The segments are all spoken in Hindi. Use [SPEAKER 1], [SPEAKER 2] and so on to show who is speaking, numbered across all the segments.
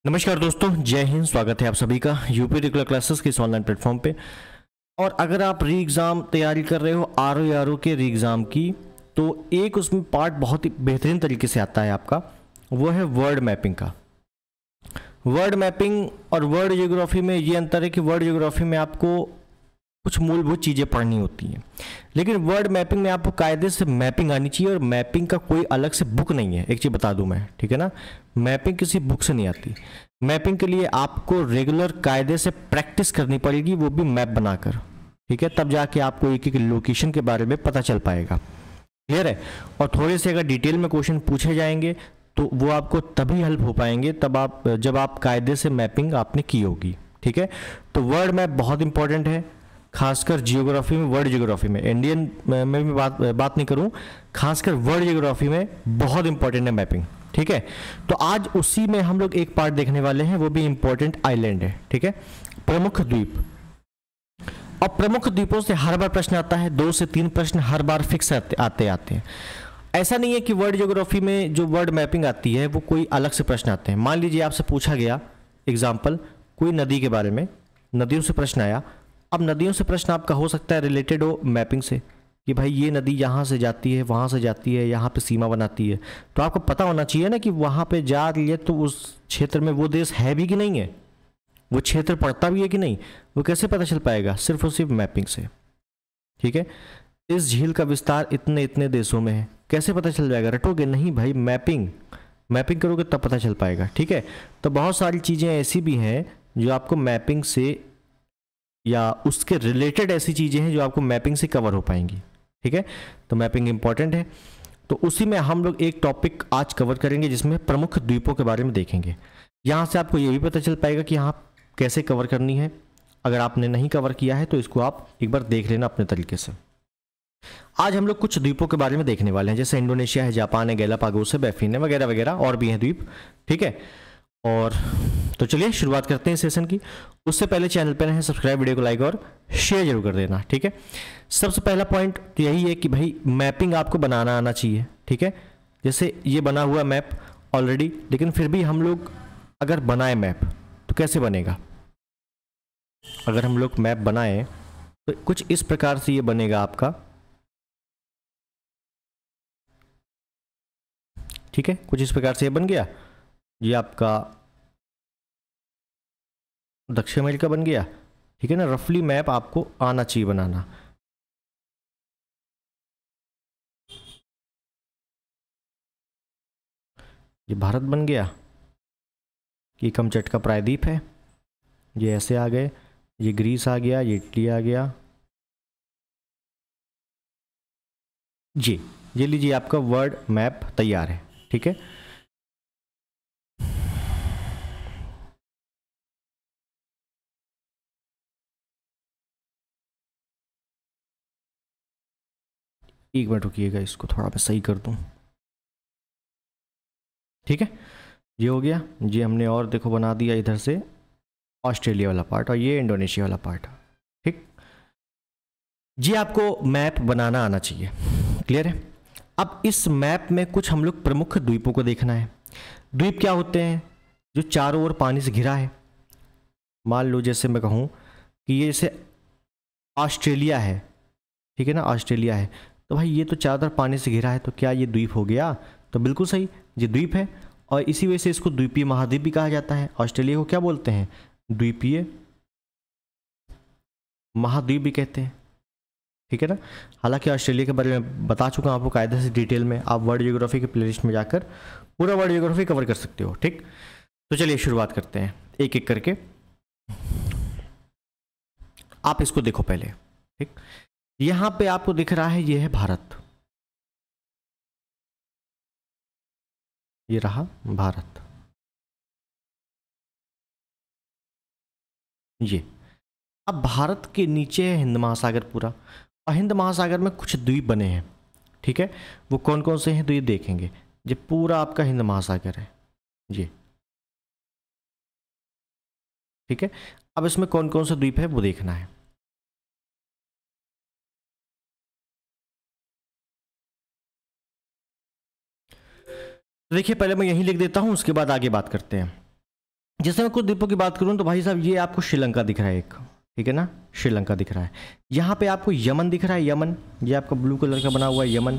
[SPEAKER 1] नमस्कार दोस्तों, जय हिंद। स्वागत है आप सभी का यूपी रेगुलर क्लासेस के इस ऑनलाइन प्लेटफॉर्म पे। और अगर आप री एग्ज़ाम तैयारी कर रहे हो आर ओ के री एग्ज़ाम की, तो एक उसमें पार्ट बहुत ही बेहतरीन तरीके से आता है आपका, वो है वर्ड मैपिंग का। वर्ड मैपिंग और वर्ड ज्योग्राफी में ये अंतर है कि वर्ड ज्योग्राफी में आपको कुछ मूलभूत चीज़ें पढ़नी होती हैं, लेकिन वर्ड मैपिंग में आपको कायदे से मैपिंग आनी चाहिए। और मैपिंग का कोई अलग से बुक नहीं है, एक चीज़ बता दूं मैं, ठीक है ना। मैपिंग किसी बुक से नहीं आती। मैपिंग के लिए आपको रेगुलर कायदे से प्रैक्टिस करनी पड़ेगी, वो भी मैप बनाकर, ठीक है। तब जाके आपको एक एक लोकेशन के बारे में पता चल पाएगा। क्लियर है। और थोड़े से अगर डिटेल में क्वेश्चन पूछे जाएंगे तो वो आपको तभी हेल्प हो पाएंगे जब आप कायदे से मैपिंग आपने की होगी, ठीक है। तो वर्ड मैप बहुत इंपॉर्टेंट है, खासकर जियोग्राफी में, वर्ल्ड जियोग्राफी में। इंडियन में भी बात नहीं करूं, खासकर वर्ल्ड जियोग्राफी में बहुत इंपॉर्टेंट है मैपिंग, ठीक है। तो आज उसी में हम लोग एक पार्ट देखने वाले हैं, वो भी इंपॉर्टेंट आइलैंड है, ठीक है, प्रमुख द्वीप। और प्रमुख द्वीपों से हर बार प्रश्न आता है, 2 से 3 प्रश्न हर बार फिक्स आते हैं। ऐसा नहीं है कि वर्ल्ड ज्योग्राफी में जो वर्ड मैपिंग आती है वो कोई अलग से प्रश्न आते हैं। मान लीजिए आपसे पूछा गया एग्जाम्पल कोई नदी के बारे में, नदियों से प्रश्न आया। अब नदियों से प्रश्न आपका हो सकता है रिलेटेड हो मैपिंग से, कि भाई ये नदी यहाँ से जाती है, वहाँ से जाती है, यहाँ पे सीमा बनाती है। तो आपको पता होना चाहिए ना कि वहाँ पे जा रही है तो उस क्षेत्र में वो देश है भी कि नहीं है, वो क्षेत्र पड़ता भी है कि नहीं। वो कैसे पता चल पाएगा? सिर्फ और सिर्फ मैपिंग से, ठीक है। इस झील का विस्तार इतने इतने देशों में है, कैसे पता चल जाएगा? रटोगे नहीं भाई, मैपिंग करोगे तब पता चल पाएगा, ठीक है। तो बहुत सारी चीज़ें ऐसी भी हैं जो आपको मैपिंग से, या उसके रिलेटेड ऐसी चीज़ें हैं जो आपको मैपिंग से कवर हो पाएंगी, ठीक है। तो मैपिंग इंपॉर्टेंट है। तो उसी में हम लोग एक टॉपिक आज कवर करेंगे जिसमें प्रमुख द्वीपों के बारे में देखेंगे। यहाँ से आपको ये भी पता चल पाएगा कि यहाँ कैसे कवर करनी है। अगर आपने नहीं कवर किया है तो इसको आप एक बार देख लेना अपने तरीके से। आज हम लोग कुछ द्वीपों के बारे में देखने वाले हैं, जैसे इंडोनेशिया है, जापान है, गैलापागोस है, बैफिन है, वगैरह वगैरह और भी हैं द्वीप, ठीक है। और तो चलिए शुरुआत करते हैं सेशन की। उससे पहले चैनल पर हैं सब्सक्राइब, वीडियो को लाइक और शेयर जरूर कर देना, ठीक है। सबसे पहला पॉइंट तो यही है कि भाई मैपिंग आपको बनाना आना चाहिए, ठीक है। जैसे ये बना हुआ मैप ऑलरेडी, लेकिन फिर भी हम लोग अगर बनाए मैप तो कैसे बनेगा? अगर हम लोग मैप बनाए तो कुछ इस प्रकार से ये बनेगा आपका, ठीक है। कुछ इस प्रकार से ये बन गया, ये आपका दक्षिण अमेरिका बन गया, ठीक है ना। रफली मैप आपको आना चाहिए बनाना। ये भारत बन गया, ये कमचट का प्रायद्वीप है, ये ऐसे आ गए, ये ग्रीस आ गया, ये इटली आ गया, जी ये लीजिए आपका वर्ड मैप तैयार है, ठीक है। एक मिनट रुकिएगा, इसको थोड़ा मैं सही कर दूं, ठीक है। ये हो गया, ये हमने और देखो बना दिया इधर से ऑस्ट्रेलिया वाला पार्ट, और ये इंडोनेशिया वाला पार्ट, ठीक। जी आपको मैप बनाना आना चाहिए, क्लियर है। अब इस मैप में कुछ हम लोग प्रमुख द्वीपों को देखना है। द्वीप क्या होते हैं? जो चारों ओर पानी से घिरा है। मान लो जैसे मैं कहूँ कि ये जैसे ऑस्ट्रेलिया है, ठीक है ना, ऑस्ट्रेलिया है, तो भाई ये तो चारों तरफ पानी से घिरा है, तो क्या ये द्वीप हो गया? तो बिल्कुल सही, ये द्वीप है। और इसी वजह से इसको द्वीपीय महाद्वीप भी कहा जाता है। ऑस्ट्रेलिया को क्या बोलते हैं? द्वीपीय महाद्वीप भी कहते हैं, ठीक है ना। हालांकि ऑस्ट्रेलिया के बारे में बता चुका हूं आपको कायदे से डिटेल में, आप वर्ल्ड ज्योग्राफी के प्लेलिस्ट में जाकर पूरा वर्ल्ड ज्योग्राफी कवर कर सकते हो, ठीक। तो चलिए शुरुआत करते हैं एक एक करके। आप इसको देखो पहले, ठीक। यहां पे आपको दिख रहा है, ये है भारत, ये रहा भारत, ये। अब भारत के नीचे है हिंद महासागर पूरा, और हिंद महासागर में कुछ द्वीप बने हैं, ठीक है। वो कौन कौन से हैं तो ये देखेंगे। ये पूरा आपका हिंद महासागर है, ये, ठीक है। अब इसमें कौन कौन से द्वीप है वो देखना है। तो देखिए पहले मैं यहीं लिख देता हूं, उसके बाद आगे बात करते हैं। जैसे मैं कुछ द्वीपों की बात करूं तो भाई साहब ये आपको श्रीलंका दिख रहा है एक, ठीक है ना, श्रीलंका दिख रहा है। यहाँ पे आपको यमन दिख रहा है, यमन, ये आपका ब्लू कलर का बना हुआ है यमन,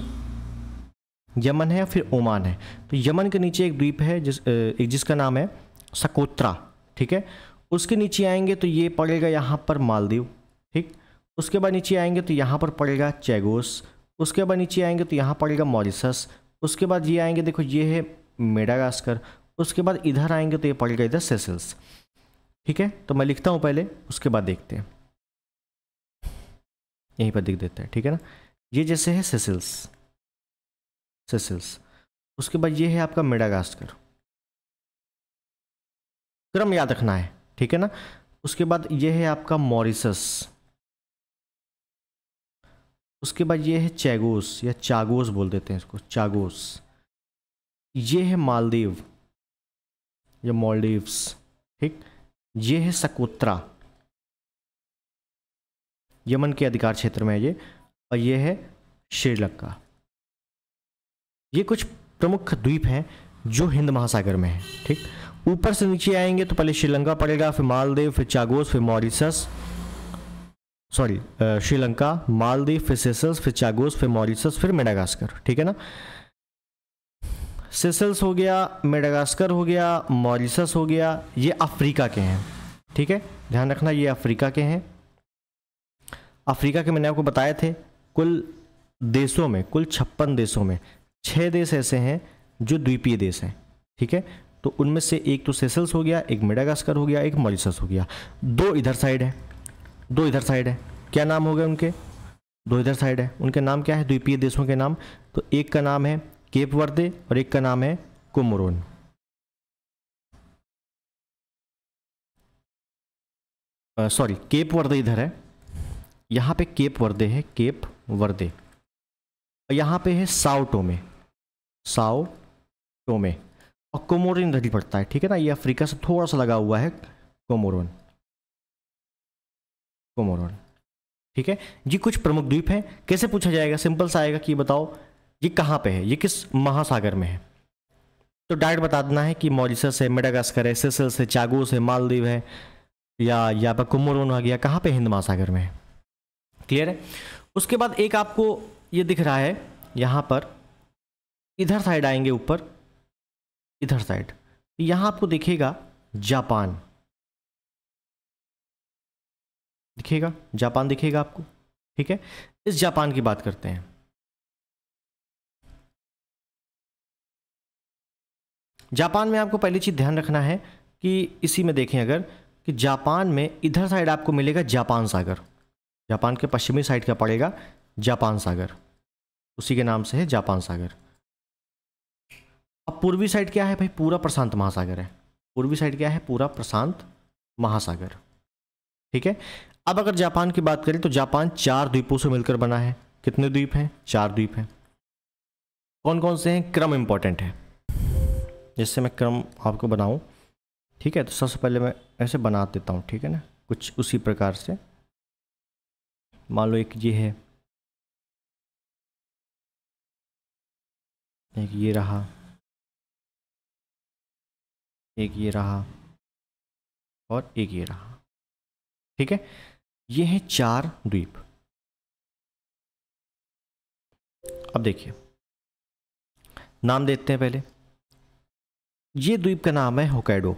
[SPEAKER 1] यमन है, फिर ओमान है। तो यमन के नीचे एक द्वीप है जिसका नाम है सकोत्रा, ठीक है। उसके नीचे आएंगे तो ये पड़ेगा यहाँ पर मालदीव, ठीक। उसके बाद नीचे आएंगे तो यहाँ पर पड़ेगा चैगोस, उसके बाद नीचे आएंगे तो यहाँ पड़ेगा मॉरिशस, उसके बाद ये आएंगे, देखो ये है मेडागास्कर, उसके बाद इधर आएंगे तो ये पड़ेगा इधर सेशल्स, ठीक है। तो मैं लिखता हूँ पहले, उसके बाद देखते हैं, यहीं पर दिख देता है, ठीक है ना। ये जैसे है सेशल्स, सेशल्स, उसके बाद ये है आपका मेडागास्कर, क्रम याद रखना है, ठीक है ना। उसके बाद ये है आपका मॉरिशस, उसके बाद ये है चैगोस या चागोस बोल देते हैं इसको, चागोस। ये है मालदीव या मालदीव्स, ठीक। ये है सकोत्रा, यमन के अधिकार क्षेत्र में है ये, और ये है श्रीलंका। ये कुछ प्रमुख द्वीप हैं जो हिंद महासागर में है, ठीक। ऊपर से नीचे आएंगे तो पहले श्रीलंका पड़ेगा, फिर मालदीव, फिर चागोस, फिर मॉरिशस, सॉरी श्रीलंका, मालदीव, फिर सेशल्स, फिर चागोस, फिर मॉरिशस, फिर मेडागास्कर, ठीक है ना। सेशल्स हो गया, मेडागास्कर हो गया, मॉरिशस हो गया, ये अफ्रीका के हैं, ठीक है, ध्यान रखना ये अफ्रीका के हैं। अफ्रीका के मैंने आपको बताए थे, कुल देशों में, कुल 56 देशों में 6 देश ऐसे हैं जो द्वीपीय देश हैं, ठीक है। तो उनमें से एक तो सेशल्स हो गया, एक मेडागास्कर हो गया, एक मॉरिशस हो गया। 2 इधर साइड है, 2 इधर साइड है, क्या नाम हो गए उनके, 2 इधर साइड है, उनके नाम क्या है द्वीपीय देशों के नाम। तो एक का नाम है केप वर्दे और एक का नाम है कोमोरोन। सॉरी, केप वर्दे इधर है, यहाँ पे केप वर्दे है, केप वर्दे, और यहाँ पे है साओ टोमे, साओ टोमे, और कोमोरोन इधर ही पड़ता है, ठीक है ना। ये अफ्रीका से थोड़ा सा लगा हुआ है कोमोरोन, कोमोरोन, ठीक है। ये कुछ प्रमुख द्वीप हैं। कैसे पूछा जाएगा, सिंपल सा आएगा कि बताओ ये कहाँ पे है, ये किस महासागर में है, तो डायरेक्ट बता देना है कि मॉरिशस है, मेडागास्कर है, सेशल्स है, चागोस है, मालदीव है, या यहाँ पर कोमोरोन आ गया, कहाँ पे हिंद महासागर में है, क्लियर है। उसके बाद एक आपको ये दिख रहा है यहाँ पर, इधर साइड आएंगे ऊपर, इधर साइड, यहाँ आपको दिखेगा जापान, दिखेगा जापान, दिखेगा आपको, ठीक है। इस जापान की बात करते हैं। जापान में आपको पहली चीज ध्यान रखना है कि इसी में देखें अगर, कि जापान में इधर साइड आपको मिलेगा जापान सागर, जापान के पश्चिमी साइड का पड़ेगा जापान सागर, उसी के नाम से है जापान सागर। अब पूर्वी साइड क्या है भाई, पूरा प्रशांत महासागर है, पूर्वी साइड क्या है, पूरा प्रशांत महासागर, ठीक है। अब अगर जापान की बात करें तो जापान 4 द्वीपों से मिलकर बना है। कितने द्वीप हैं, 4 द्वीप हैं। कौन कौन से हैं, क्रम इंपॉर्टेंट है, जिससे मैं क्रम आपको बनाऊं, ठीक है। तो सबसे पहले मैं ऐसे बना देता हूँ, ठीक है ना, कुछ उसी प्रकार से। मान लो एक ये है, एक ये रहा, एक ये रहा, और एक ये रहा, ठीक है। ये हैं 4 द्वीप। अब देखिए नाम देते हैं पहले। ये द्वीप का नाम है होक्काइडो,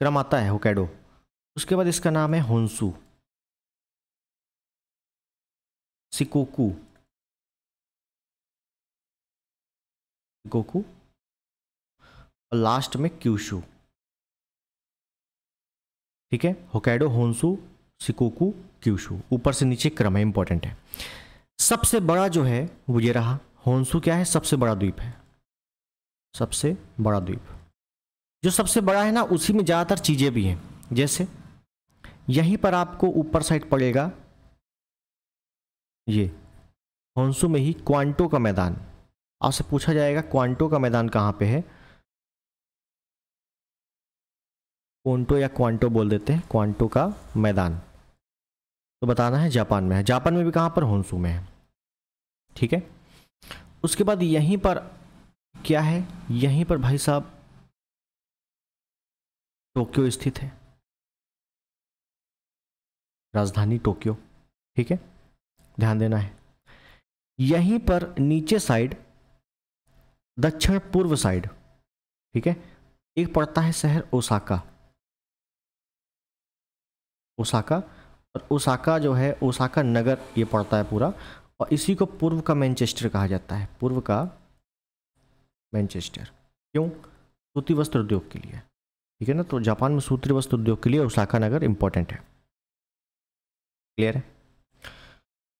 [SPEAKER 1] क्रम आता है होक्काइडो। उसके बाद इसका नाम है होन्शु, शिकोकू, शिकोकू, और लास्ट में क्यूशु, ठीक है। होक्काइडो, होन्शु, शिकोकू, क्यूशु, ऊपर से नीचे क्रम है, इंपॉर्टेंट है। सबसे बड़ा जो है वो ये रहा, होन्शु क्या है, सबसे बड़ा द्वीप है, सबसे बड़ा द्वीप। जो सबसे बड़ा है ना, उसी में ज़्यादातर चीज़ें भी हैं। जैसे यहीं पर आपको ऊपर साइड पड़ेगा ये होन्शु में ही क्वांटो का मैदान। आपसे पूछा जाएगा क्वांटो का मैदान कहाँ पे है, क्वांटो या क्वांटो बोल देते हैं, क्वांटो का मैदान, तो बताना है जापान में है। जापान में भी कहाँ पर, होन्शु में है, ठीक है। उसके बाद यहीं पर क्या है, यहीं पर भाई साहब टोक्यो स्थित है, राजधानी टोक्यो, ठीक है, ध्यान देना है। यहीं पर नीचे साइड, दक्षिण पूर्व साइड, ठीक है, एक पड़ता है शहर ओसाका। ओसाका, और ओसाका जो है, ओसाका नगर ये पड़ता है पूरा, और इसी को पूर्व का मैनचेस्टर कहा जाता है, पूर्व का मैनचेस्टर। क्यों? सूती वस्त्र उद्योग के लिए, ठीक है ना। तो जापान में सूती वस्त्र उद्योग के लिए ओसाका नगर इंपॉर्टेंट है। क्लियर है?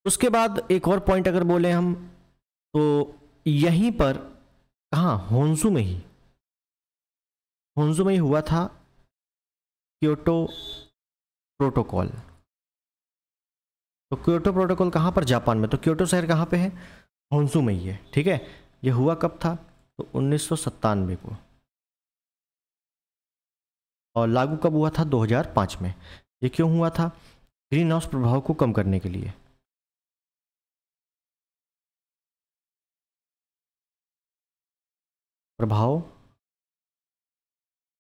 [SPEAKER 1] उसके बाद एक और पॉइंट अगर बोले हम, तो यहीं पर कहाँ, होन्शु में ही, होन्शु में ही हुआ था क्योटो प्रोटोकॉल। तो क्योटो प्रोटोकॉल कहाँ पर, जापान में। तो क्योटो शहर कहाँ पे है, होन्शु में ही है, ठीक है। ये हुआ कब था, तो 1997 को, और लागू कब हुआ था, 2005 में। ये क्यों हुआ था, ग्रीन हाउस प्रभाव को कम करने के लिए। प्रभाव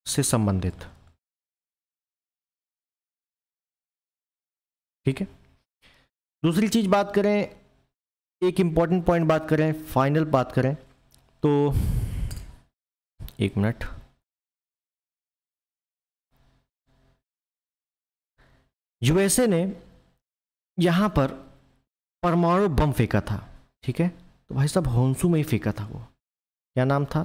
[SPEAKER 1] से संबंधित, ठीक है। दूसरी चीज बात करें, एक इंपॉर्टेंट पॉइंट बात करें, फाइनल बात करें, तो एक मिनट, यूएसए ने यहां पर परमाणु बम फेंका था, ठीक है। तो भाई साहब होन्शु में ही फेंका था वो। क्या नाम था,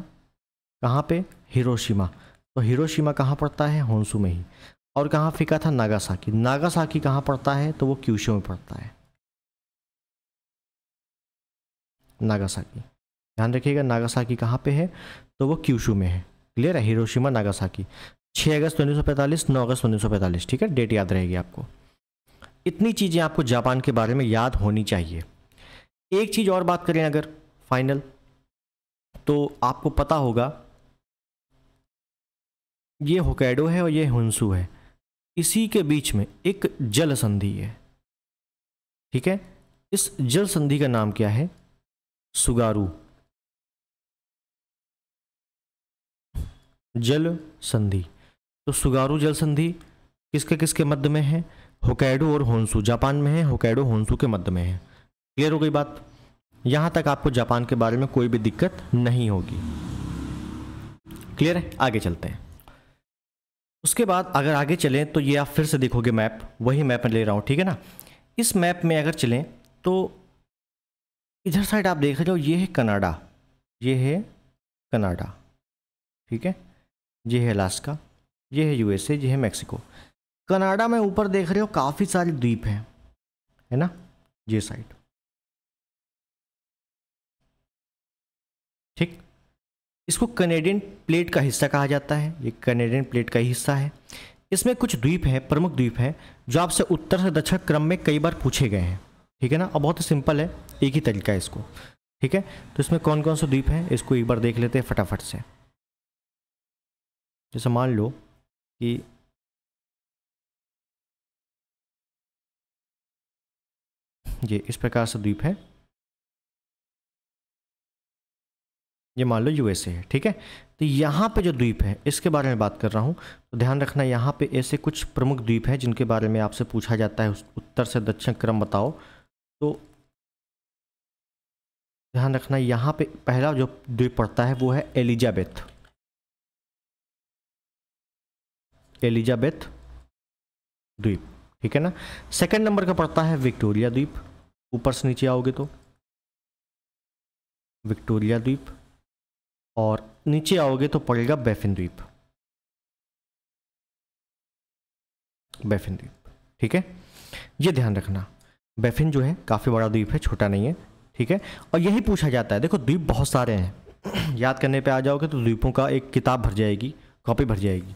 [SPEAKER 1] कहाँ पे, हिरोशिमा। तो हिरोशिमा कहाँ पड़ता है, होन्शु में ही। और कहाँ फेंका था, नागासाकी। नागासाकी कहाँ पड़ता है, तो वो क्यूशू में पड़ता है, नागासाकी। ध्यान रखिएगा, नागासाकी कहाँ पे है, तो वो क्यूशू में है। क्लियर है, हिरोशिमा नागासाकी। 6 अगस्त 1945, 9 अगस्त 1945, ठीक है, डेट याद रहेगी आपको। इतनी चीज़ें आपको जापान के बारे में याद होनी चाहिए। एक चीज़ और बात करें अगर फाइनल, तो आपको पता होगा ये होकैडो है और ये होन्शु है, इसी के बीच में एक जल संधि है, ठीक है। इस जल संधि का नाम क्या है, सुगारू जल संधि। तो सुगारू जल संधि किसके किसके मध्य में है, होकैडो और होन्शु, जापान में है, होकैडो होन्शु के मध्य में है। क्लियर हो गई बात, यहां तक आपको जापान के बारे में कोई भी दिक्कत नहीं होगी। क्लियर है, आगे चलते हैं। उसके बाद अगर आगे चलें तो ये आप फिर से देखोगे मैप, वही मैप मैं ले रहा हूं, ठीक है ना। इस मैप में अगर चलें तो इधर साइड आप देख रहे हो, ये है कनाडा, ये है कनाडा, ठीक है, ये है अलास्का, ये है यूएसए, ये है मैक्सिको। कनाडा में ऊपर देख रहे हो काफ़ी सारे द्वीप हैं, है ना, ये साइड, ठीक। इसको कनेडियन प्लेट का हिस्सा कहा जाता है, ये कनेडियन प्लेट का ही हिस्सा है। इसमें कुछ द्वीप हैं, प्रमुख द्वीप हैं, जो आपसे उत्तर से दक्षिण क्रम में कई बार पूछे गए हैं, ठीक है ना। और बहुत ही सिंपल है, एक ही तरीका है इसको, ठीक है। तो इसमें कौन कौन से द्वीप हैं, इसको एक बार देख लेते हैं फटाफट से। जैसे मान लो कि ये इस प्रकार से द्वीप है, ये मान लो यूएसए है, ठीक है। तो यहाँ पे जो द्वीप है इसके बारे में बात कर रहा हूँ, तो ध्यान रखना यहाँ पे ऐसे कुछ प्रमुख द्वीप हैं जिनके बारे में आपसे पूछा जाता है, उत्तर से दक्षिण क्रम बताओ। तो ध्यान रखना यहाँ पे पहला जो द्वीप पड़ता है वो है एलिजाबेथ, एलिजाबेथ द्वीप, ठीक है ना। सेकंड नंबर का पड़ता है विक्टोरिया द्वीप, ऊपर से नीचे आओगे तो विक्टोरिया द्वीप, और नीचे आओगे तो पड़ेगा बैफिन द्वीप, बैफिन द्वीप, ठीक है। ये ध्यान रखना, बैफिन जो है काफ़ी बड़ा द्वीप है, छोटा नहीं है, ठीक है। और यही पूछा जाता है, देखो द्वीप बहुत सारे हैं, याद करने पे आ जाओगे तो द्वीपों का एक किताब भर जाएगी, कॉपी भर जाएगी,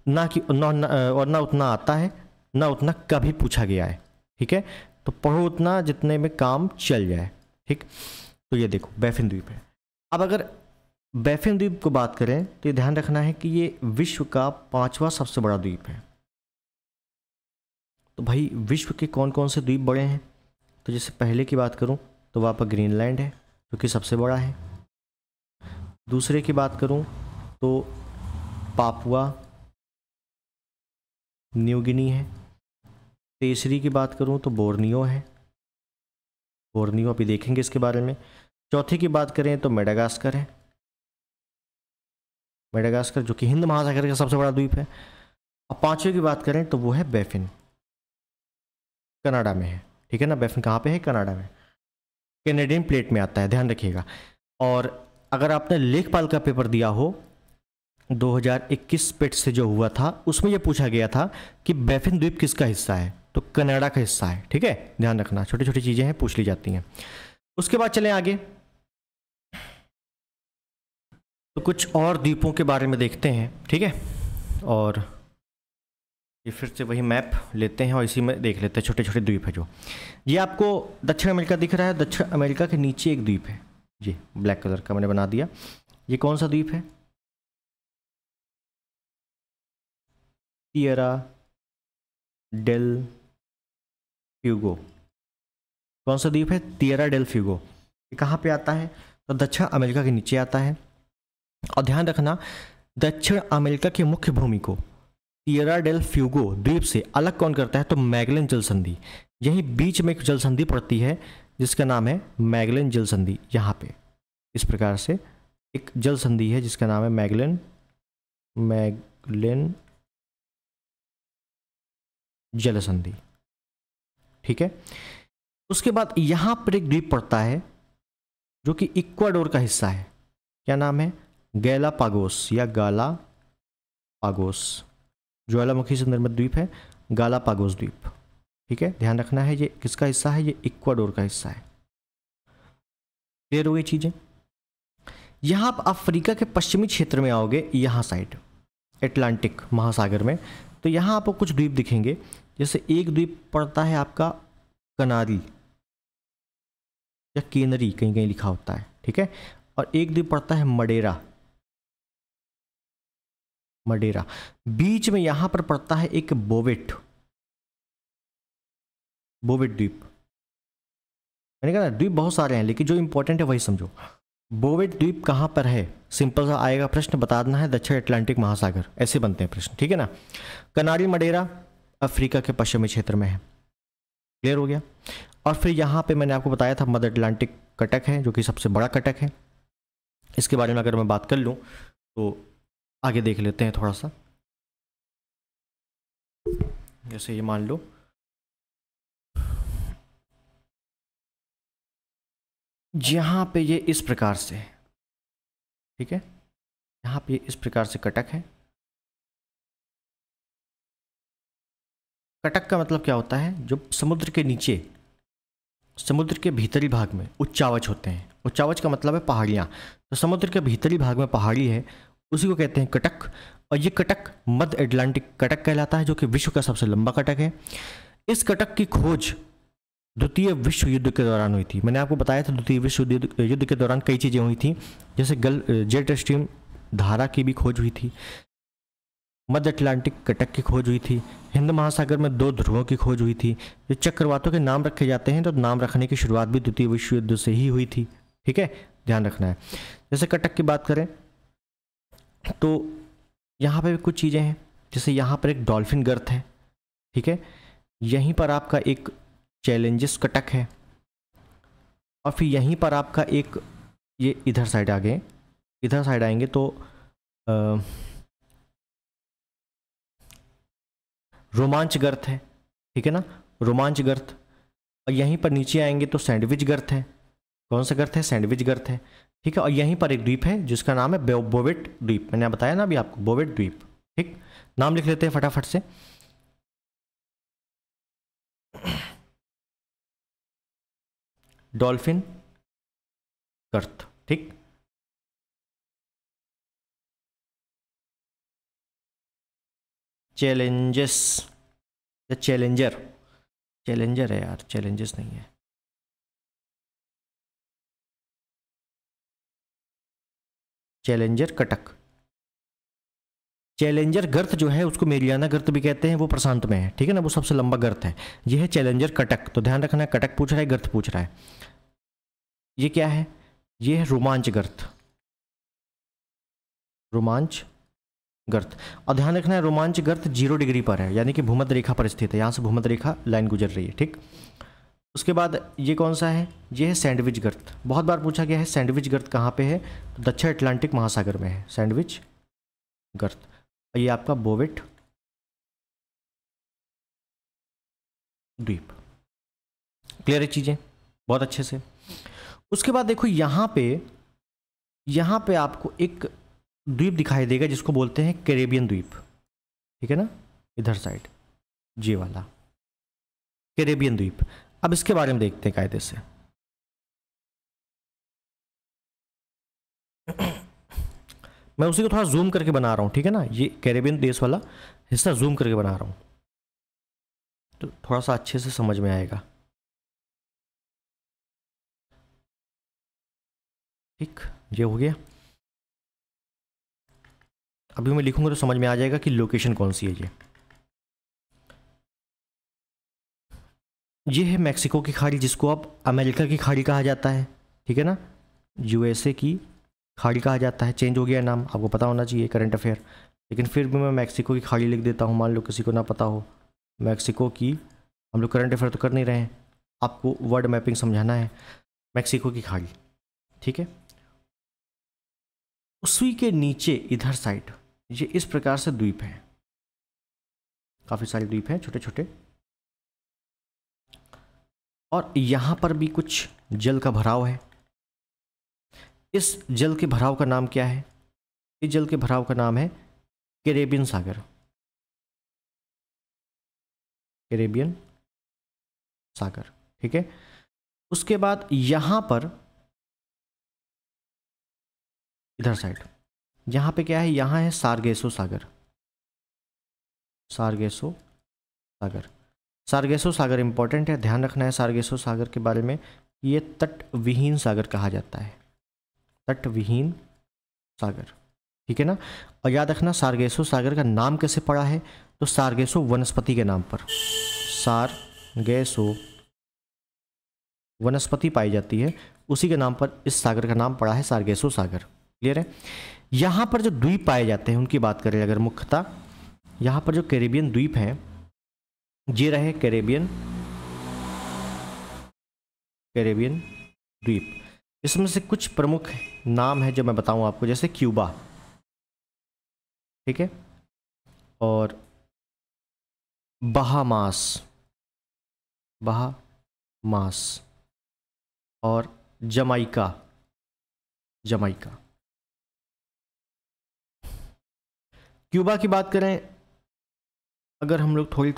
[SPEAKER 1] ना कि और ना उतना आता है, ना उतना कभी पूछा गया है, ठीक है। तो पढ़ो उतना जितने में काम चल जाए, ठीक। तो ये देखो बैफिन द्वीप है। अब अगर बैफिन द्वीप को बात करें तो ये ध्यान रखना है कि ये विश्व का 5वां सबसे बड़ा द्वीप है। तो भाई विश्व के कौन कौन से द्वीप बड़े हैं, तो जैसे पहले की बात करूं तो वहाँ पर ग्रीनलैंड है जो कि सबसे बड़ा है। दूसरे की बात करूं तो पापुआ न्यू गिनी है। तीसरी की बात करूं तो बोर्नियो है, बोर्नियो अभी देखेंगे इसके बारे में। चौथी की बात करें तो मेडागास्कर है, मेडागास्कर जो कि हिंद महासागर का सबसे बड़ा द्वीप है। और पांचवी की बात करें तो वो है बैफिन, कनाडा में है, ठीक है ना। बैफिन कहाँ पे है? कनाडा में, कैनेडियन प्लेट में आता है, ध्यान रखिएगा। और अगर आपने लेखपाल का पेपर दिया हो 2021 पेट से जो हुआ था, उसमें यह पूछा गया था कि बैफिन द्वीप किसका हिस्सा है, तो कनाडा का हिस्सा है, ठीक है, ध्यान रखना। छोटी छोटी चीजें हैं, पूछ ली जाती हैं। उसके बाद चलें आगे, तो कुछ और द्वीपों के बारे में देखते हैं, ठीक है। और ये फिर से वही मैप लेते हैं और इसी में देख लेते हैं छोटे छोटे द्वीप है जो। ये आपको दक्षिण अमेरिका दिख रहा है, दक्षिण अमेरिका के नीचे एक द्वीप है, ये ब्लैक कलर का मैंने बना दिया। ये कौन सा द्वीप है? Tierra del Fuego. कौन सा द्वीप है? Tierra del Fuego. ये कहाँ पे आता है? तो दक्षिण अमेरिका के नीचे आता है। और ध्यान रखना, दक्षिण अमेरिका की मुख्य भूमि को टिएरा डेल फ्यूगो द्वीप से अलग कौन करता है? तो मैगेलन जल संधि। यही बीच में एक जल संधि पड़ती है जिसका नाम है मैगेलन जल संधि। यहाँ पे इस प्रकार से एक जल संधि है जिसका नाम है मैगेलन जल संधि, ठीक है। उसके बाद यहाँ पर एक द्वीप पड़ता है जो कि इक्वाडोर का हिस्सा है। क्या नाम है? गैलापागोस या गालापागोस। ज्वालामुखी से निर्मित द्वीप है गालापागोस द्वीप, ठीक है, ध्यान रखना है। ये किसका हिस्सा है? ये इक्वाडोर का हिस्सा है। क्लियर हो गई चीजें। यहां आप अफ्रीका के पश्चिमी क्षेत्र में आओगे, यहां साइड अटलांटिक महासागर में, तो यहां आपको कुछ द्वीप दिखेंगे। जैसे एक द्वीप पड़ता है आपका कनारी या केनरी, कहीं कहीं लिखा होता है, ठीक है। और एक द्वीप पड़ता है मडेरा। बीच में यहां पर पड़ता है एक बोवेट द्वीप। मैंने कहा द्वीप बहुत सारे हैं लेकिन जो इंपॉर्टेंट है वही समझो। बोवेट द्वीप कहां पर है? सिंपल सा आएगा प्रश्न, बता देना है दक्षिण अटलांटिक महासागर, ऐसे बनते हैं प्रश्न, ठीक है ना। कनारी मडेरा अफ्रीका के पश्चिमी क्षेत्र में है। क्लियर हो गया। और फिर यहां पे मैंने आपको बताया था मध्य अटलांटिक कटक है जो कि सबसे बड़ा कटक है। इसके बारे में अगर मैं बात कर लूं तो आगे देख लेते हैं थोड़ा सा। जैसे ये मान लो यहां पे ये इस प्रकार से, ठीक है, यहां पे इस प्रकार से कटक है। कटक का मतलब क्या होता है? जो समुद्र के नीचे, समुद्र के भीतरी भाग में उच्चावच होते हैं। उच्चावच का मतलब है पहाड़ियाँ। तो समुद्र के भीतरी भाग में पहाड़ी है, उसी को कहते हैं कटक। और ये कटक मध्य अटलांटिक कटक कहलाता है जो कि विश्व का सबसे लंबा कटक है। इस कटक की खोज द्वितीय विश्व युद्ध के दौरान हुई थी। मैंने आपको बताया था द्वितीय विश्व युद्ध के दौरान कई चीज़ें हुई थी, जैसे जेट स्ट्रीम धारा की भी खोज हुई थी, मध्य अटलांटिक कटक की खोज हुई थी, हिंद महासागर में 2 ध्रुवों की खोज हुई थी। जो चक्रवातों के नाम रखे जाते हैं तो नाम रखने की शुरुआत भी द्वितीय विश्व युद्ध से ही हुई थी, ठीक है, ध्यान रखना है। जैसे कटक की बात करें तो यहाँ पे भी कुछ चीज़ें हैं, जैसे यहाँ पर एक डॉल्फिन गर्त है, ठीक है, यहीं पर आपका एक चैलेंजेस कटक है, और फिर यहीं पर आपका एक, ये इधर साइड आ गए, इधर साइड आएंगे तो रोमांच गर्त है, ठीक है ना, रोमांच गर्त। और यहीं पर नीचे आएंगे तो सैंडविच गर्त है। कौन सा गर्त है? सैंडविच गर्त है, ठीक है। और यहीं पर एक द्वीप है जिसका नाम है बोवेट द्वीप। मैंने बताया ना अभी आपको, बोवेट द्वीप, ठीक। नाम लिख लेते हैं फटाफट से। डॉल्फिन गर्त, ठीक, चैलेंजेस या चैलेंजर है यार, चैलेंजेस नहीं है, चैलेंजर कटक। चैलेंजर गर्त जो है उसको मेरियाना गर्त भी कहते हैं, वो प्रशांत में है, ठीक है ना, वो सबसे लंबा गर्त है। ये है चैलेंजर कटक। तो ध्यान रखना है, कटक पूछ रहा है, गर्त पूछ रहा है। ये क्या है? ये है रोमांच गर्त, रोमांच गर्त। और ध्यान रखना है रोमांच गर्त 0 डिग्री पर है, यानी कि भूमध्य रेखा पर स्थित है, यहाँ से भूमध्य रेखा लाइन गुजर रही है, ठीक। उसके बाद ये कौन सा है, ये है सैंडविच गर्त। बहुत बार पूछा गया है सैंडविच गर्त कहाँ पे है, तो दक्षिण अटलांटिक महासागर में है सैंडविच गर्त। ये आपका बोवेट द्वीप। क्लियर है चीज़ें बहुत अच्छे से। उसके बाद देखो यहाँ पे आपको एक द्वीप दिखाई देगा जिसको बोलते हैं कैरेबियन द्वीप, ठीक है ना, इधर साइड ये वाला कैरेबियन द्वीप। अब इसके बारे में देखते हैं कायदे से। मैं उसी को थोड़ा जूम करके बना रहा हूँ, ठीक है ना, ये कैरेबियन देश वाला हिस्सा जूम करके बना रहा हूँ तो थोड़ा सा अच्छे से समझ में आएगा, ठीक। ये हो गया। अभी मैं लिखूंगा तो समझ में आ जाएगा कि लोकेशन कौन सी है। ये है मैक्सिको की खाड़ी, जिसको अब अमेरिका की खाड़ी कहा जाता है, ठीक है ना, यूएसए की खाड़ी कहा जाता है। चेंज हो गया नाम, आपको पता होना चाहिए करंट अफेयर, लेकिन फिर भी मैं मैक्सिको की खाड़ी लिख देता हूँ, मान लो किसी को ना पता हो। मैक्सिको की, हम लोग करंट अफेयर तो कर नहीं रहे हैं, आपको वर्ड मैपिंग समझाना है। मैक्सिको की खाड़ी, ठीक है। उसी के नीचे इधर साइड ये इस प्रकार से द्वीप है, काफ़ी सारे द्वीप हैं छोटे छोटे, और यहाँ पर भी कुछ जल का भराव है। इस जल के भराव का नाम क्या है, इस जल के भराव का नाम है कैरेबियन सागर, कैरेबियन सागर, ठीक है। उसके बाद यहाँ पर इधर साइड यहाँ पे क्या है, यहाँ है सारगेसो सागर, सारगेसो सागर। सारगेसो सागर इंपॉर्टेंट है, ध्यान रखना है सारगेसो सागर के बारे में। ये तटविहीन सागर कहा जाता है, तटविहीन सागर, ठीक है ना। और याद रखना सारगेसो सागर का नाम कैसे पड़ा है, तो सारगेसो वनस्पति के नाम पर, सारगेसो वनस्पति पाई जाती है, उसी के नाम पर इस सागर का नाम पड़ा है सारगेसो सागर। क्लियर है। यहाँ पर जो द्वीप पाए जाते हैं उनकी बात करें अगर मुख्यतः, यहाँ पर जो कैरेबियन द्वीप हैं ये रहे कैरेबियन द्वीप। इसमें से कुछ प्रमुख नाम है जो मैं बताऊं आपको, जैसे क्यूबा, ठीक है, और बहामास और जमाइका। क्यूबा की बात करें अगर हम लोग थोड़ी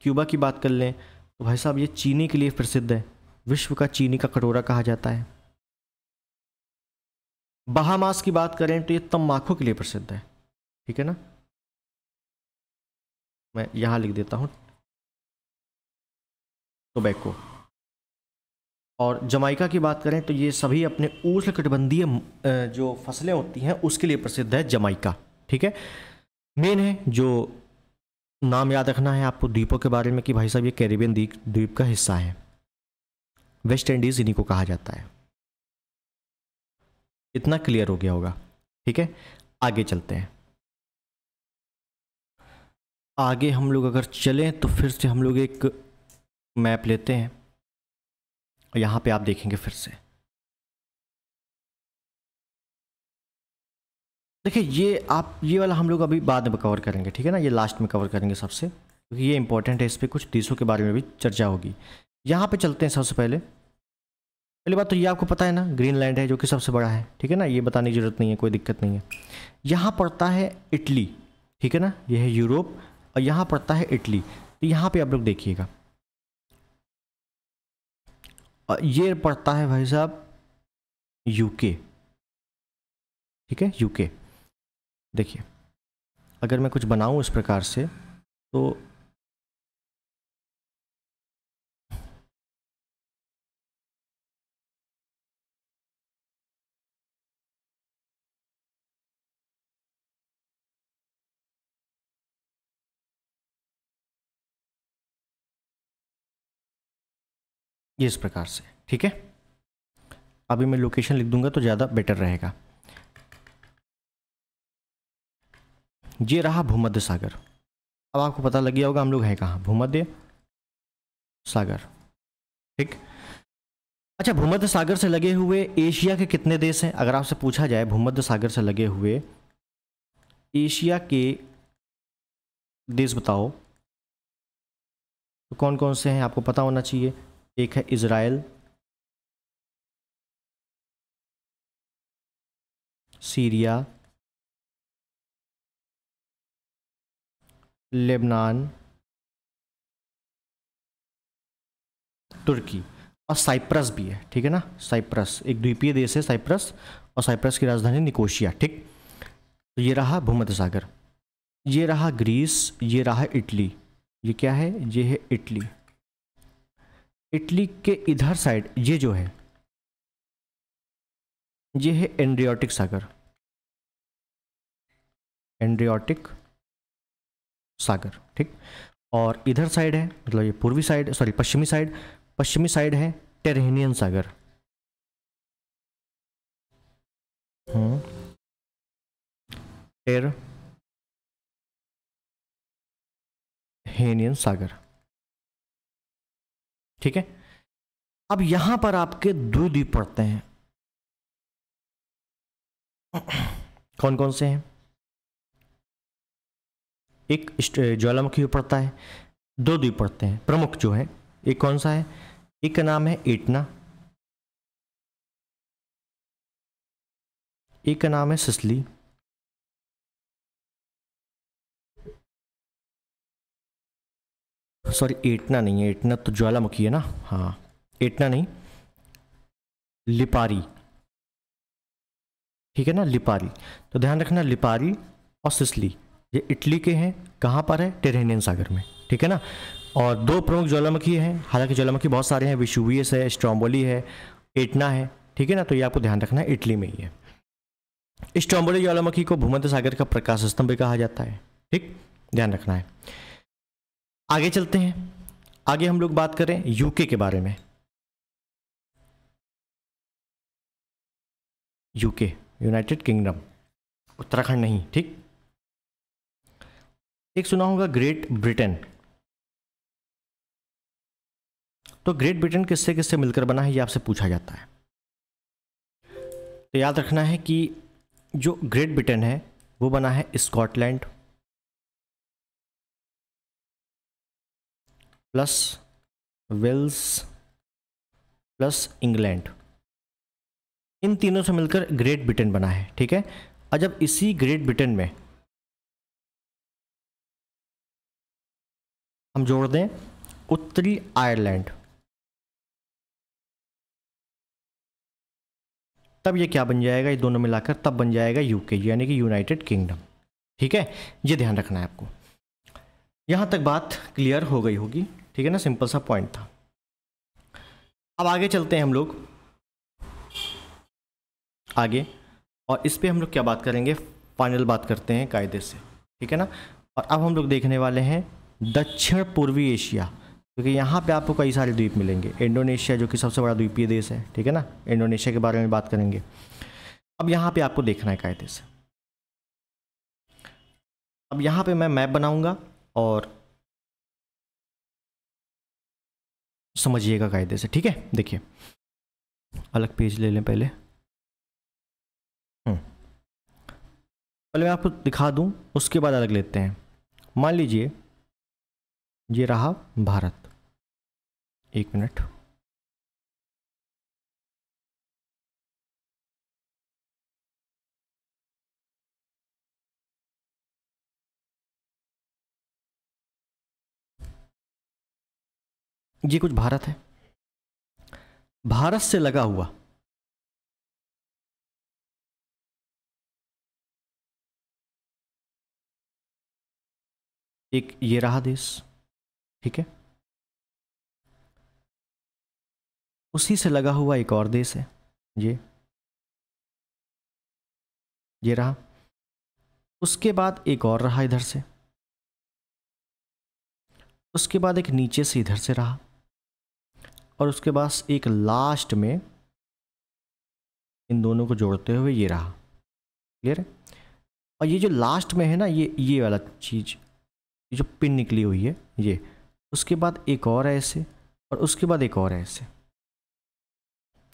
[SPEAKER 1] क्यूबा की बात कर लें तो भाई साहब ये चीनी के लिए प्रसिद्ध है, विश्व का चीनी का कटोरा कहा जाता है। बहामास की बात करें तो ये तंबाकू के लिए प्रसिद्ध है, ठीक है ना, मैं यहां लिख देता हूं टोबैको। और जमाइका की बात करें तो ये सभी अपने उष्णकटिबंधीय जो फसलें होती हैं उसके लिए प्रसिद्ध है जमाइका, ठीक है। मेन है जो नाम याद रखना है आपको द्वीपों के बारे में कि भाई साहब ये कैरेबियन द्वीप का हिस्सा है, वेस्ट इंडीज इन्हीं को कहा जाता है। इतना क्लियर हो गया होगा, ठीक है। आगे चलते हैं। आगे हम लोग अगर चलें तो फिर से हम लोग एक मैप लेते हैं और यहाँ पे आप देखेंगे फिर से, देखिए ये वाला हम लोग अभी बाद में कवर करेंगे, ठीक है ना, ये लास्ट में कवर करेंगे सबसे, क्योंकि ये इंपॉर्टेंट है, इस पर कुछ देशों के बारे में भी चर्चा होगी। यहाँ पे चलते हैं। सबसे पहली बात तो ये आपको पता है ना, ग्रीनलैंड है जो कि सबसे बड़ा है, ठीक है ना, ये बताने की जरूरत नहीं है, कोई दिक्कत नहीं है। यहाँ पड़ता है इटली, ठीक है ना, ये है यूरोप, और यहाँ पड़ता है इटली। तो यहाँ पे आप लोग देखिएगा ये पड़ता है भाई साहब यूके, ठीक है, यूके। देखिए अगर मैं कुछ बनाऊं इस प्रकार से तो ये इस प्रकार से, ठीक है। अभी मैं लोकेशन लिख दूंगा तो ज़्यादा बेटर रहेगा। ये रहा भूमध्य सागर। अब आपको पता लग गया होगा हम लोग हैं कहाँ, भूमध्य सागर। ठीक। अच्छा, भूमध्य सागर से लगे हुए एशिया के कितने देश हैं? अगर आपसे पूछा जाए भूमध्य सागर से लगे हुए एशिया के देश बताओ, तो कौन कौन से हैं आपको पता होना चाहिए। एक है इजराइल, सीरिया, लेबनान, तुर्की और साइप्रस भी है। ठीक है ना, साइप्रस एक द्वीपीय देश है साइप्रस, और साइप्रस की राजधानी निकोशिया। ठीक। तो ये रहा भूमध्य सागर। ये रहा ग्रीस, ये रहा इटली। ये क्या है? ये है इटली। इटली के इधर साइड ये जो है, ये है एड्रियाटिक सागर, एड्रियाटिक सागर। ठीक। और इधर साइड है, मतलब ये पूर्वी साइड, सॉरी पश्चिमी साइड, पश्चिमी साइड है टेरहेनियन सागर। टेरहेनियन सागर। ठीक है। अब यहां पर आपके दो द्वीप पड़ते हैं। कौन कौन से हैं? एक ज्वालामुखी पड़ता है, दो द्वीप पड़ते हैं प्रमुख जो है। एक कौन सा है? एक का नाम है एटना, एक का नाम है सिसली। सॉरी, एटना नहीं है, एटना तो ज्वालामुखी है ना। हाँ, एटना नहीं, लिपारी। ठीक है ना, लिपारी। तो ध्यान रखना, लिपारी और सिसली ये इटली के हैं। कहाँ पर है? टेरहेनियन सागर में। ठीक है ना। और दो प्रमुख ज्वालामुखी हैं, हालांकि ज्वालामुखी बहुत सारे हैं, विशुवियस है, स्ट्रोम्बोली है, एटना है। ठीक है ना, तो ये आपको ध्यान रखना है, इटली में ही है। स्ट्रोम्बोली ज्वालामुखी को भूमध्य सागर का प्रकाश स्तंभ भी कहा जाता है। ठीक, ध्यान रखना है। आगे चलते हैं। आगे हम लोग बात करें यूके के बारे में। यूके यूनाइटेड किंगडम, उत्तराखंड नहीं। ठीक। एक सुना होगा ग्रेट ब्रिटेन। तो ग्रेट ब्रिटेन किससे किससे मिलकर बना है, ये आपसे पूछा जाता है। तो याद रखना है कि जो ग्रेट ब्रिटेन है वो बना है Scotland plus Wales plus England, इन तीनों से मिलकर ग्रेट ब्रिटेन बना है। ठीक है। और जब इसी ग्रेट ब्रिटेन में हम जोड़ दें उत्तरी आयरलैंड, तब ये क्या बन जाएगा? ये दोनों मिलाकर तब बन जाएगा यूके, यानी कि यूनाइटेड किंगडम। ठीक है, ये ध्यान रखना है आपको। यहां तक बात क्लियर हो गई होगी। ठीक है ना, सिंपल सा पॉइंट था। अब आगे चलते हैं हम लोग आगे, और इस पे हम लोग क्या बात करेंगे, फाइनल बात करते हैं कायदे से। ठीक है ना। और अब हम लोग देखने वाले हैं दक्षिण पूर्वी एशिया, क्योंकि यहाँ पे आपको कई सारे द्वीप मिलेंगे। इंडोनेशिया जो कि सबसे बड़ा द्वीपीय देश है। ठीक है ना, इंडोनेशिया के बारे में बात करेंगे। अब यहाँ पे आपको देखना है कायदे से। अब यहाँ पे मैं मैप बनाऊंगा और समझिएगा कायदे से। ठीक है, देखिए अलग पेज ले लें पहले। पहले मैं आपको दिखा दूं, उसके बाद अलग लेते हैं। मान लीजिए ये रहा भारत। एक मिनट, ये कुछ भारत है, भारत से लगा हुआ एक ये रहा देश। ठीक है, उसी से लगा हुआ एक और देश है, ये रहा। उसके बाद एक और रहा इधर से, उसके बाद एक नीचे से इधर से रहा, और उसके बाद एक लास्ट में इन दोनों को जोड़ते हुए ये रहा। क्लियर है? और ये जो लास्ट में है ना, ये वाला चीज़, ये जो पिन निकली हुई है ये, उसके बाद एक और है ऐसे, और उसके बाद एक और है ऐसे।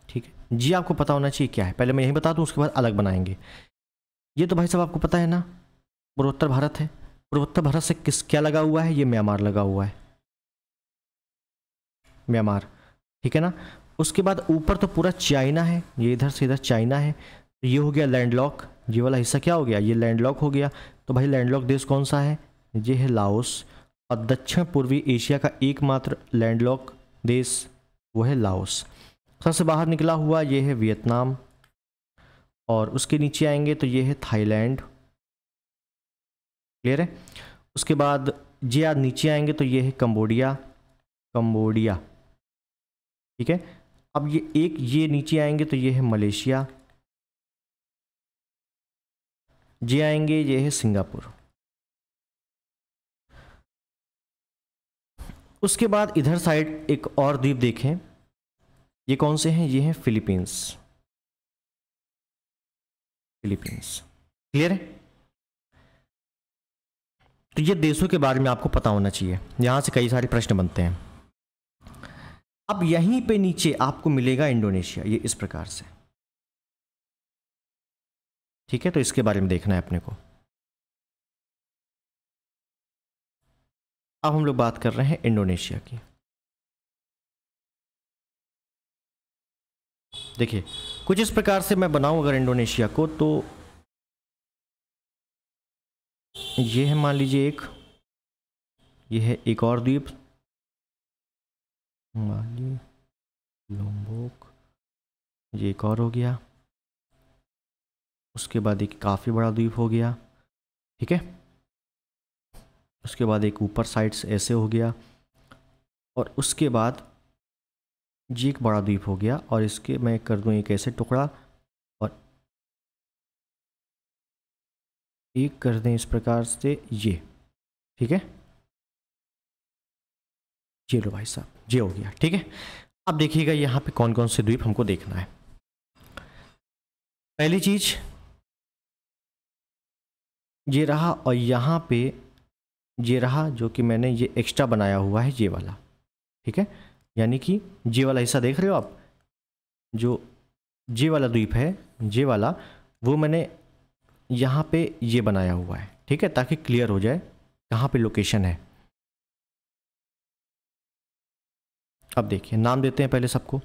[SPEAKER 1] ठीक है जी, आपको पता होना चाहिए क्या है, पहले मैं यही बता दूं, उसके बाद अलग बनाएंगे। ये तो भाई साहब आपको पता है ना, पूर्वोत्तर भारत है। पूर्वोत्तर भारत से क्या लगा हुआ है, ये म्यांमार लगा हुआ है, म्यांमार। ठीक है ना। उसके बाद ऊपर तो पूरा चाइना है, ये इधर से इधर चाइना है। तो ये हो गया लैंडलॉक, ये वाला हिस्सा क्या हो गया, ये लैंडलॉक हो गया। तो भाई लैंडलॉक देश कौन सा है, ये है लाओस। और दक्षिण पूर्वी एशिया का एकमात्र लैंडलॉक देश वो है लाओस। सबसे बाहर निकला हुआ ये है वियतनाम, और उसके नीचे आएंगे तो ये है थाईलैंड। क्लियर है। उसके बाद ये आज नीचे आएंगे तो ये है कंबोडिया, कंबोडिया। ठीक है। अब ये नीचे आएंगे तो ये है मलेशिया, ये आएंगे ये है सिंगापुर। उसके बाद इधर साइड एक और द्वीप देखें, ये कौन से हैं, ये हैं फिलीपींस, फिलीपींस। क्लियर है। तो ये देशों के बारे में आपको पता होना चाहिए, यहां से कई सारे प्रश्न बनते हैं। अब यहीं पे नीचे आपको मिलेगा इंडोनेशिया, ये इस प्रकार से। ठीक है, तो इसके बारे में देखना है अपने को। अब हम लोग बात कर रहे हैं इंडोनेशिया की। देखिए कुछ इस प्रकार से मैं बनाऊं अगर इंडोनेशिया को, तो ये है मान लीजिए एक, ये है एक और द्वीप, माली, लोम्बोक, ये एक और हो गया। उसके बाद एक काफ़ी बड़ा द्वीप हो गया। ठीक है। उसके बाद एक ऊपर साइड से ऐसे हो गया, और उसके बाद ये एक बड़ा द्वीप हो गया, और इसके मैं कर दूं एक ऐसे टुकड़ा, और एक कर दें इस प्रकार से ये। ठीक है, ये लो भाई साहब, ये हो गया। ठीक है। अब देखिएगा यहाँ पे कौन कौन से द्वीप हमको देखना है। पहली चीज ये रहा, और यहाँ पे ये रहा जो कि मैंने ये एक्स्ट्रा बनाया हुआ है, ये वाला। ठीक है, यानी कि ये वाला हिस्सा देख रहे हो आप, जो ये वाला द्वीप है, ये वाला, वो मैंने यहाँ पे ये बनाया हुआ है। ठीक है, ताकि क्लियर हो जाए कहाँ पे लोकेशन है। अब देखिए नाम देते हैं पहले सबको।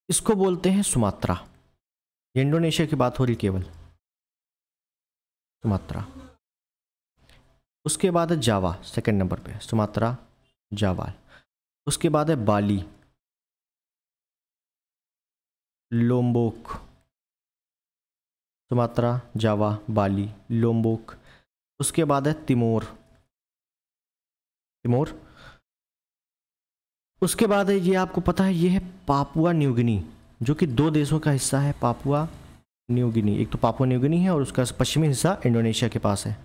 [SPEAKER 1] इसको बोलते हैं सुमात्रा, ये इंडोनेशिया की बात हो रही केवल, सुमात्रा। उसके बाद है जावा सेकंड नंबर पे, सुमात्रा जावा। उसके बाद है बाली, लोम्बोक, सुमात्रा जावा बाली लोम्बोक। उसके बाद है तिमोर, तिमोर। उसके बाद है ये आपको पता है, ये है पापुआ न्यू गिनी, जो कि दो देशों का हिस्सा है, पापुआ न्यू गिनी। एक तो पापुआ न्यू गिनी है और उसका पश्चिमी हिस्सा इंडोनेशिया के पास है।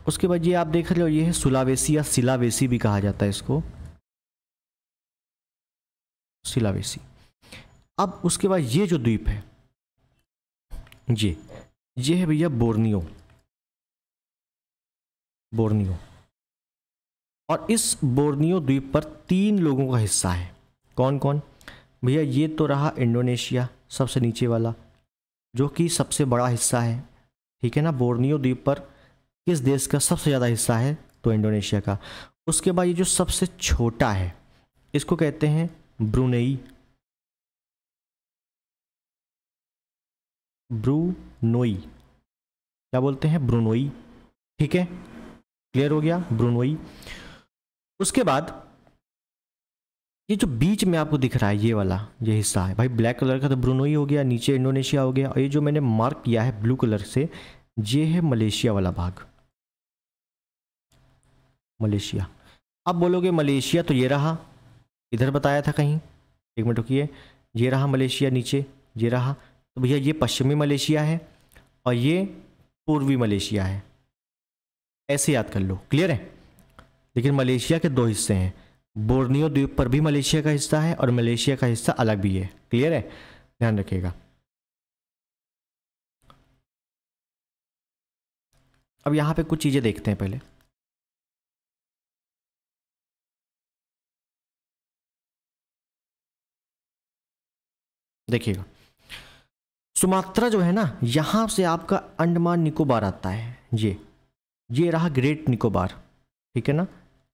[SPEAKER 1] उसके बाद ये आप देख रहे हो, ये है सुलावेसी या सिलावेसी भी कहा जाता है इसको, सिलावेसी। अब उसके बाद ये जो द्वीप है, ये है भैया बोर्नियो, बोर्नियो। और इस बोर्नियो द्वीप पर 3 लोगों का हिस्सा है। कौन कौन भैया, ये तो रहा इंडोनेशिया सबसे नीचे वाला, जो कि सबसे बड़ा हिस्सा है। ठीक है ना। बोर्नियो द्वीप पर किस देश का सबसे ज़्यादा हिस्सा है, तो इंडोनेशिया का। उसके बाद ये जो सबसे छोटा है, इसको कहते हैं ब्रुनेई, ब्रुनोई, क्या बोलते हैं, ब्रुनोई। ठीक है, क्लियर हो गया, ब्रुनोई। उसके बाद ये जो बीच में आपको दिख रहा है ये वाला, ये हिस्सा है भाई ब्लैक कलर का, तो ब्रुनोई हो गया, नीचे इंडोनेशिया हो गया। और ये जो मैंने मार्क किया है ब्लू कलर से, ये है मलेशिया वाला भाग, मलेशिया। अब बोलोगे मलेशिया तो ये रहा, इधर बताया था कहीं, एक मिनट रुकिए, ये रहा मलेशिया नीचे, ये रहा। तो भैया ये पश्चिमी मलेशिया है और ये पूर्वी मलेशिया है, ऐसे याद कर लो। क्लियर है। लेकिन मलेशिया के 2 हिस्से हैं, बोर्नियो द्वीप पर भी मलेशिया का हिस्सा है और मलेशिया का हिस्सा अलग भी है। क्लियर है, ध्यान रखिएगा। अब यहाँ पे कुछ चीज़ें देखते हैं पहले। देखिएगा, सुमात्रा जो है ना, यहाँ से आपका अंडमान निकोबार आता है। ये रहा ग्रेट निकोबार, ठीक है ना,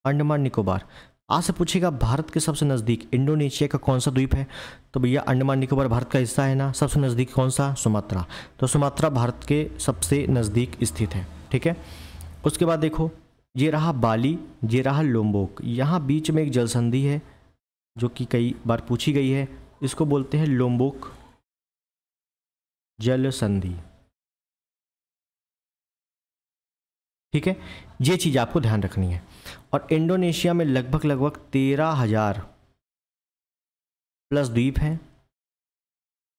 [SPEAKER 1] अंडमान निकोबार। आज से पूछेगा भारत के सबसे नज़दीक इंडोनेशिया का कौन सा द्वीप है, तो भैया अंडमान निकोबार भारत का हिस्सा है ना। सबसे नज़दीक कौन सा, सुमात्रा। तो सुमात्रा भारत के सबसे नज़दीक स्थित है, ठीक है। उसके बाद देखो, ये रहा बाली, ये रहा लोम्बोक। यहाँ बीच में एक जल संधि है जो कि कई बार पूछी गई है, इसको बोलते हैं लोम्बोक जल संधि, ठीक है। ये चीज़ आपको ध्यान रखनी है। और इंडोनेशिया में लगभग 13,000 प्लस द्वीप हैं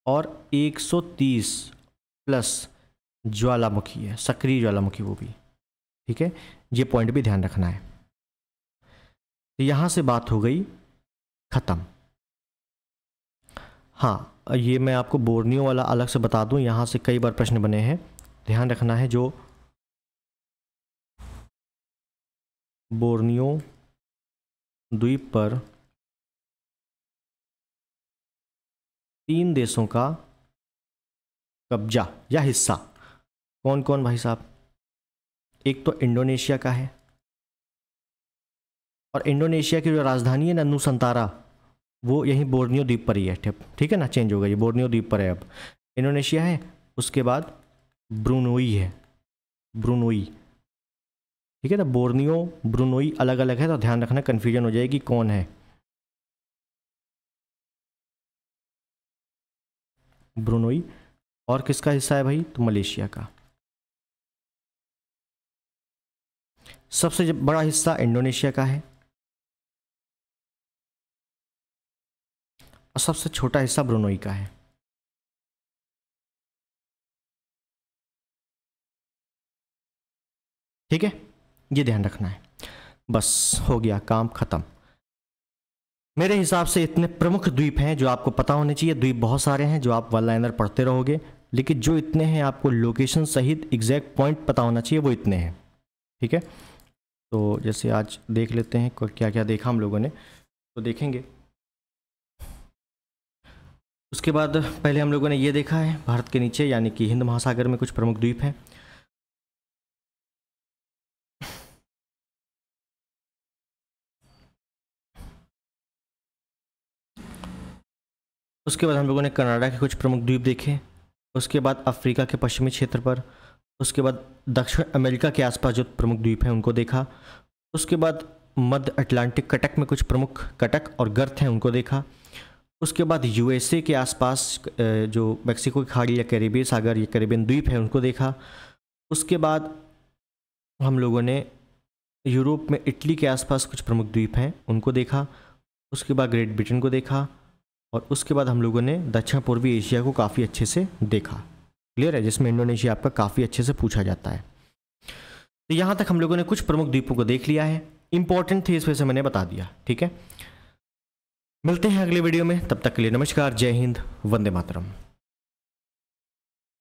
[SPEAKER 1] और 130 प्लस ज्वालामुखी है, सक्रिय ज्वालामुखी वो भी, ठीक है। ये पॉइंट भी ध्यान रखना है। तो यहाँ से बात हो गई ख़त्म। हाँ, ये मैं आपको बोर्नियो वाला अलग से बता दूं, यहाँ से कई बार प्रश्न बने हैं, ध्यान रखना है। जो बोर्नियो द्वीप पर 3 देशों का कब्जा या हिस्सा, कौन कौन भाई साहब? एक तो इंडोनेशिया का है, और इंडोनेशिया की जो राजधानी है ना, नुसंतारा, वो यहीं बोर्नियो द्वीप पर ही है, ठीक है ना, चेंज हो गई, बोर्नियो द्वीप पर है अब। इंडोनेशिया है, उसके बाद ब्रुनोई है, ब्रुनोई, ठीक है ना। बोर्नियो ब्रुनोई अलग अलग है, तो ध्यान रखना, कन्फ्यूजन हो जाएगी कौन है। ब्रुनोई, और किसका हिस्सा है भाई, तो मलेशिया का। सबसे बड़ा हिस्सा इंडोनेशिया का है और सबसे छोटा हिस्सा ब्रुनोई का है, ठीक है। ये ध्यान रखना है। बस हो गया, काम खत्म। मेरे हिसाब से इतने प्रमुख द्वीप हैं जो आपको पता होने चाहिए। द्वीप बहुत सारे हैं जो आप वन लाइनर पढ़ते रहोगे, लेकिन जो इतने हैं आपको लोकेशन सहित एग्जैक्ट पॉइंट पता होना चाहिए, वो इतने हैं, ठीक है। तो जैसे आज देख लेते हैं क्या क्या देखा हम लोगों ने, तो देखेंगे। उसके बाद पहले हम लोगों ने ये देखा है, भारत के नीचे यानी कि हिंद महासागर में कुछ प्रमुख द्वीप हैं। उसके बाद हम लोगों ने कनाडा के कुछ प्रमुख द्वीप देखे। उसके बाद अफ्रीका के पश्चिमी क्षेत्र पर, उसके बाद दक्षिण अमेरिका के आसपास जो प्रमुख द्वीप हैं उनको देखा। उसके बाद मध्य अटलांटिक कटक में कुछ प्रमुख कटक और गर्त हैं उनको देखा। उसके बाद यूएसए के आसपास जो मैक्सिको की खाड़ी या कैरिबियन सागर या कैरिबियन द्वीप है उनको देखा। उसके बाद हम लोगों ने यूरोप में इटली के आसपास कुछ प्रमुख द्वीप हैं उनको देखा। उसके बाद ग्रेट ब्रिटेन को देखा, और उसके बाद हम लोगों ने दक्षिण पूर्वी एशिया को काफ़ी अच्छे से देखा। क्लियर है, जिसमें इंडोनेशिया आपका काफ़ी अच्छे से पूछा जाता है। तो यहाँ तक हम लोगों ने कुछ प्रमुख द्वीपों को देख लिया है, इंपॉर्टेंट थे इस वजह से मैंने बता दिया, ठीक है। मिलते हैं अगले वीडियो में, तब तक के लिए नमस्कार, जय हिंद, वंदे मातरम।